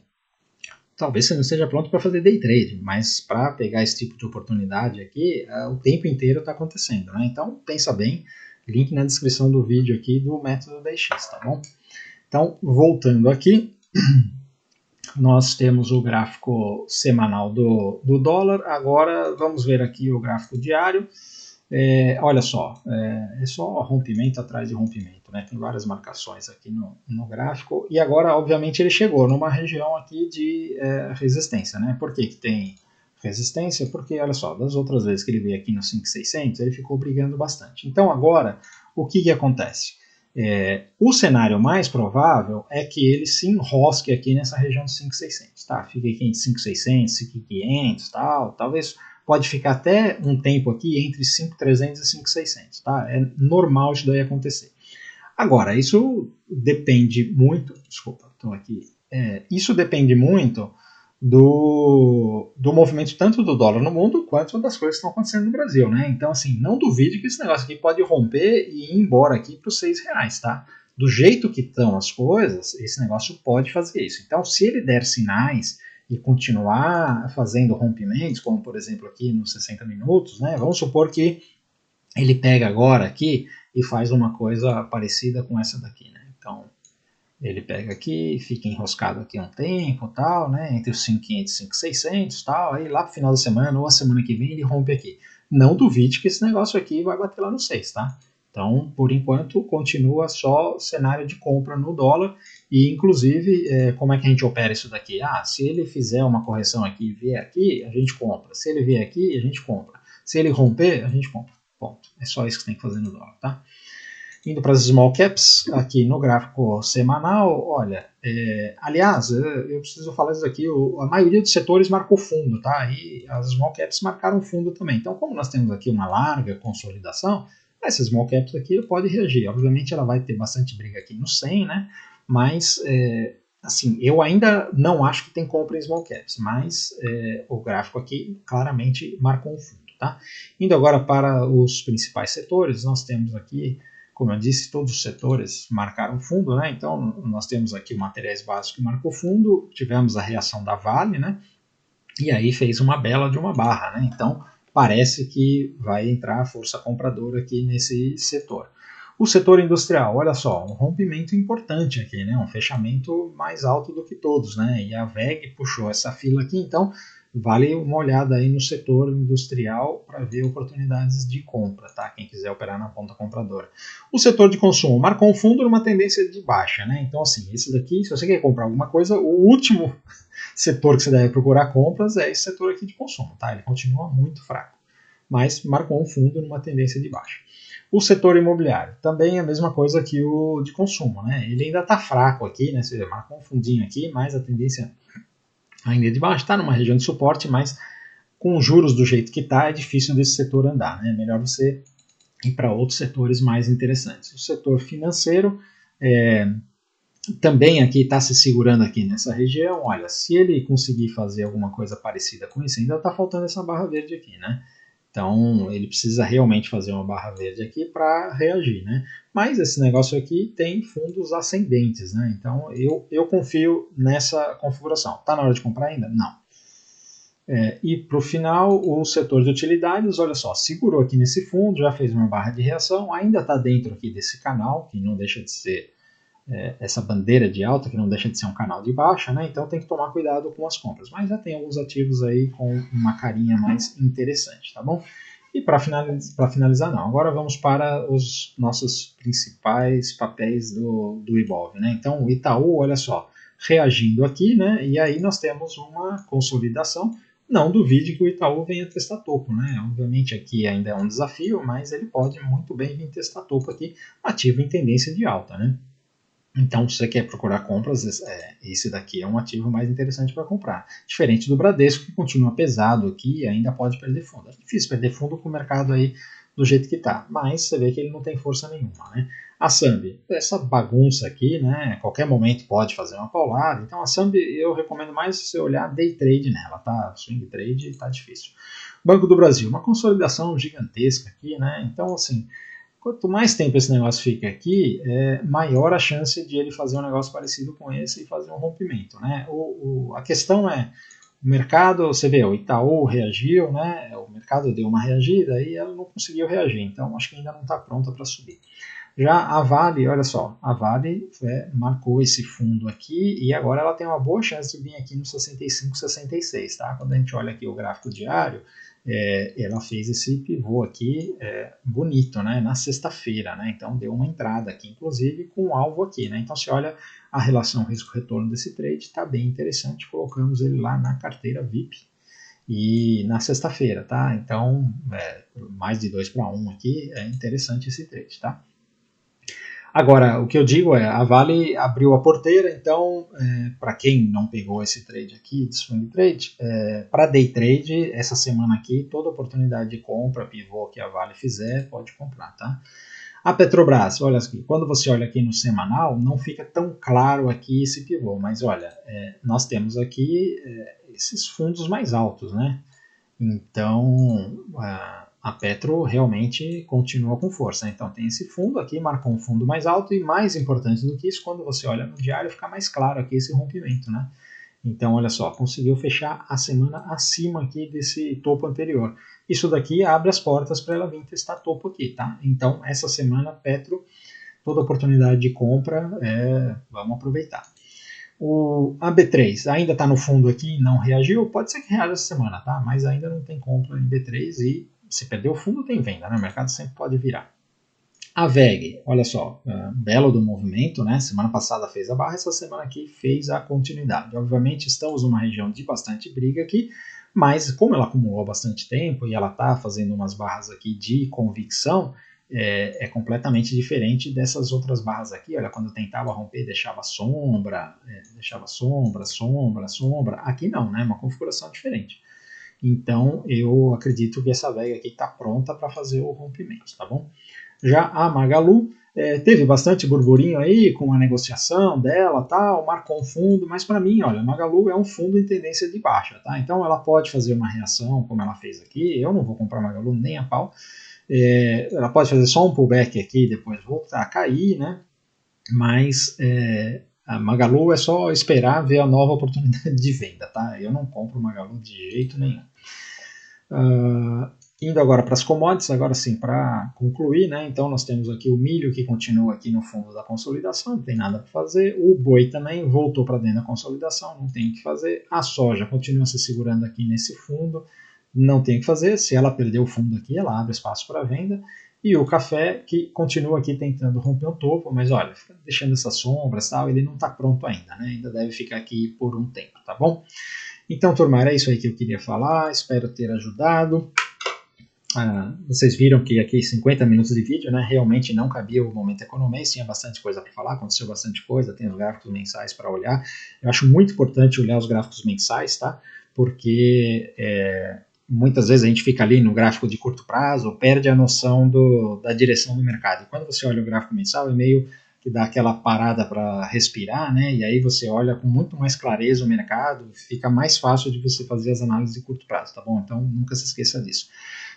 A: talvez você não esteja pronto para fazer day trade, mas para pegar esse tipo de oportunidade aqui, o tempo inteiro está acontecendo, né? Então pensa bem, link na descrição do vídeo aqui do método DX, tá bom? Então, voltando aqui, nós temos o gráfico semanal do dólar. Agora vamos ver aqui o gráfico diário. Olha só, é só rompimento atrás de rompimento, né? Tem várias marcações aqui no gráfico. E agora, obviamente, ele chegou numa região aqui de resistência, né? Por que tem resistência? Porque, olha só, das outras vezes que ele veio aqui no 5.600, ele ficou brigando bastante. Então agora, o que acontece? O cenário mais provável é que ele se enrosque aqui nessa região de 5.600, tá? Fica aqui em 5.600, 5.500, tal, talvez pode ficar até um tempo aqui entre 5.300 e 5.600, tá? É normal isso daí acontecer. Agora, isso depende muito, desculpa, estou aqui, isso depende muito do movimento tanto do dólar no mundo quanto das coisas que estão acontecendo no Brasil, né? Então, assim, não duvide que esse negócio aqui pode romper e ir embora aqui para os R$6, tá? Do jeito que estão as coisas, esse negócio pode fazer isso. Então, se ele der sinais e continuar fazendo rompimentos, como por exemplo aqui nos 60 minutos, né? Vamos supor que ele pega agora aqui e faz uma coisa parecida com essa daqui, né? Então, ele pega aqui, fica enroscado aqui um tempo, tal, né? Entre os 5.500 e 5.600, tal. Aí lá pro final da semana ou a semana que vem ele rompe aqui. Não duvide que esse negócio aqui vai bater lá no 6, tá? Então, por enquanto, continua só cenário de compra no dólar e, inclusive, como é que a gente opera isso daqui? Se ele fizer uma correção aqui e vier aqui, a gente compra. Se ele vier aqui, a gente compra. Se ele romper, a gente compra. Ponto. É só isso que você tem que fazer no dólar, tá? Indo para as small caps, aqui no gráfico semanal, olha, aliás, eu preciso falar isso aqui, a maioria dos setores marcou fundo, tá? E as small caps marcaram fundo também. Então, como nós temos aqui uma larga consolidação, essa small caps aqui pode reagir. Obviamente, ela vai ter bastante briga aqui no 100, né? Mas, assim, eu ainda não acho que tem compra em small caps, mas o gráfico aqui claramente marcou um fundo, tá? Indo agora para os principais setores, nós temos aqui, como eu disse, todos os setores marcaram fundo, né? Então, nós temos aqui o materiais básicos que marcou fundo, tivemos a reação da Vale, né? E aí fez uma bela de uma barra, né? Então, parece que vai entrar a força compradora aqui nesse setor. O setor industrial, olha só, um rompimento importante aqui, né? Um fechamento mais alto do que todos, né? E a VEG puxou essa fila aqui, então vale uma olhada aí no setor industrial para ver oportunidades de compra, tá? Quem quiser operar na ponta compradora. O setor de consumo marcou um fundo numa tendência de baixa, né? Então, assim, esse daqui, se você quer comprar alguma coisa, o último setor que você deve procurar compras é esse setor aqui de consumo, tá? Ele continua muito fraco, mas marcou um fundo numa tendência de baixa. O setor imobiliário, também é a mesma coisa que o de consumo, né? Ele ainda está fraco aqui, né? Você marcou um fundinho aqui, mas a tendência ainda é de baixa, está numa região de suporte, mas com os juros do jeito que está, é difícil desse setor andar, né? É melhor você ir para outros setores mais interessantes. O setor financeiro também aqui está se segurando aqui nessa região. Olha, se ele conseguir fazer alguma coisa parecida com isso, ainda está faltando essa barra verde aqui, né? Então, ele precisa realmente fazer uma barra verde aqui para reagir, né? Mas esse negócio aqui tem fundos ascendentes, né? Então, eu confio nessa configuração. Está na hora de comprar ainda? Não. E para o final, o setor de utilidades, olha só, segurou aqui nesse fundo, já fez uma barra de reação, ainda está dentro aqui desse canal, que não deixa de ser essa bandeira de alta, que não deixa de ser um canal de baixa, né? Então tem que tomar cuidado com as compras. Mas já tem alguns ativos aí com uma carinha mais interessante, tá bom? E para finalizar, não. Agora vamos para os nossos principais papéis do Ibov, né? Então o Itaú, olha só, reagindo aqui, né? E aí nós temos uma consolidação. Não duvide que o Itaú venha testar topo, né? Obviamente aqui ainda é um desafio, mas ele pode muito bem vir testar topo aqui, ativo em tendência de alta, né? Então, se você quer procurar compras, esse daqui é um ativo mais interessante para comprar. Diferente do Bradesco, que continua pesado aqui e ainda pode perder fundo. É difícil perder fundo com o mercado aí do jeito que está, mas você vê que ele não tem força nenhuma, né? A Sambi, essa bagunça aqui, né? Qualquer momento pode fazer uma paulada. Então, a Sambi eu recomendo mais você olhar day trade nela, tá? Swing trade tá difícil. Banco do Brasil, uma consolidação gigantesca aqui, né? Então, assim, quanto mais tempo esse negócio fica aqui, maior a chance de ele fazer um negócio parecido com esse e fazer um rompimento, né? A questão é, o mercado, você vê, o Itaú reagiu, né? O mercado deu uma reagida e ela não conseguiu reagir, então acho que ainda não está pronta para subir. Já a Vale, olha só, a Vale marcou esse fundo aqui e agora ela tem uma boa chance de vir aqui no 65, 66, tá? Quando a gente olha aqui o gráfico diário, ela fez esse pivô aqui bonito, né, na sexta-feira, né, então deu uma entrada aqui, inclusive com um alvo aqui, né, então se olha a relação risco-retorno desse trade, está bem interessante, colocamos ele lá na carteira VIP e na sexta-feira, tá, então mais de 2 para 1 aqui, é interessante esse trade, tá. Agora, o que eu digo a Vale abriu a porteira, então, para quem não pegou esse trade aqui, de swing trade, para day trade, essa semana aqui, toda oportunidade de compra, pivô que a Vale fizer, pode comprar, tá? A Petrobras, olha aqui, quando você olha aqui no semanal, não fica tão claro aqui esse pivô, mas olha, nós temos aqui esses fundos mais altos, né? Então, a Petro realmente continua com força. Então, tem esse fundo aqui, marcou um fundo mais alto e mais importante do que isso, quando você olha no diário, fica mais claro aqui esse rompimento, né? Então, olha só, conseguiu fechar a semana acima aqui desse topo anterior. Isso daqui abre as portas para ela vir testar topo aqui, tá? Então, essa semana, Petro, toda oportunidade de compra, vamos aproveitar. A B3 ainda está no fundo aqui, não reagiu, pode ser que reaja essa semana, tá? Mas ainda não tem compra em B3 e se perder o fundo tem venda, né? O mercado sempre pode virar. A VEG, olha só, belo do movimento, né? Semana passada fez a barra, essa semana aqui fez a continuidade. Obviamente estamos numa região de bastante briga aqui, mas como ela acumulou bastante tempo e ela está fazendo umas barras aqui de convicção, é completamente diferente dessas outras barras aqui. Olha, quando eu tentava romper, deixava sombra, sombra. Aqui não, né? Uma configuração diferente. Então eu acredito que essa VEG aqui está pronta para fazer o rompimento, tá bom? Já a Magalu teve bastante burburinho aí com a negociação dela, tal, marcou um fundo, mas para mim, olha, a Magalu é um fundo em tendência de baixa, tá? Então ela pode fazer uma reação como ela fez aqui. Eu não vou comprar Magalu nem a pau. Ela pode fazer só um pullback aqui e depois voltar a cair, né? Mas a Magalu é só esperar ver a nova oportunidade de venda, tá? Eu não compro Magalu de jeito nenhum. Indo agora para as commodities, agora sim, para concluir, né? Então nós temos aqui o milho que continua aqui no fundo da consolidação, não tem nada para fazer. O boi também voltou para dentro da consolidação, não tem o que fazer. A soja continua se segurando aqui nesse fundo, não tem o que fazer. Se ela perder o fundo aqui, ela abre espaço para venda. E o café que continua aqui tentando romper o topo, mas olha, fica deixando essas sombras, tal, ele não está pronto ainda, né? Ainda deve ficar aqui por um tempo, tá bom? Então, turma, era isso aí que eu queria falar, espero ter ajudado. Vocês viram que aqui 50 minutos de vídeo, né? Realmente não cabia o Momento Economês, tinha bastante coisa para falar, aconteceu bastante coisa, tem os gráficos mensais para olhar. Eu acho muito importante olhar os gráficos mensais, tá? Porque muitas vezes a gente fica ali no gráfico de curto prazo, perde a noção da direção do mercado. E quando você olha o gráfico mensal, é meio que dá aquela parada para respirar, né? E aí você olha com muito mais clareza o mercado, fica mais fácil de você fazer as análises de curto prazo, tá bom? Então nunca se esqueça disso.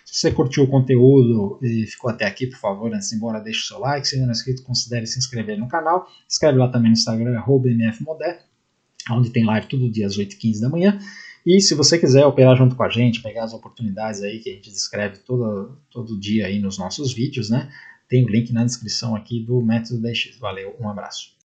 A: Se você curtiu o conteúdo e ficou até aqui, por favor, antes de ir embora, deixe o seu like. Se ainda não é inscrito, considere se inscrever no canal. Escreve lá também no Instagram, @mfmoder, onde tem live todo dia às 8h15 da manhã. E se você quiser operar junto com a gente, pegar as oportunidades aí que a gente descreve todo dia aí nos nossos vídeos, né? Tem o link na descrição aqui do Método 10x. Valeu, um abraço.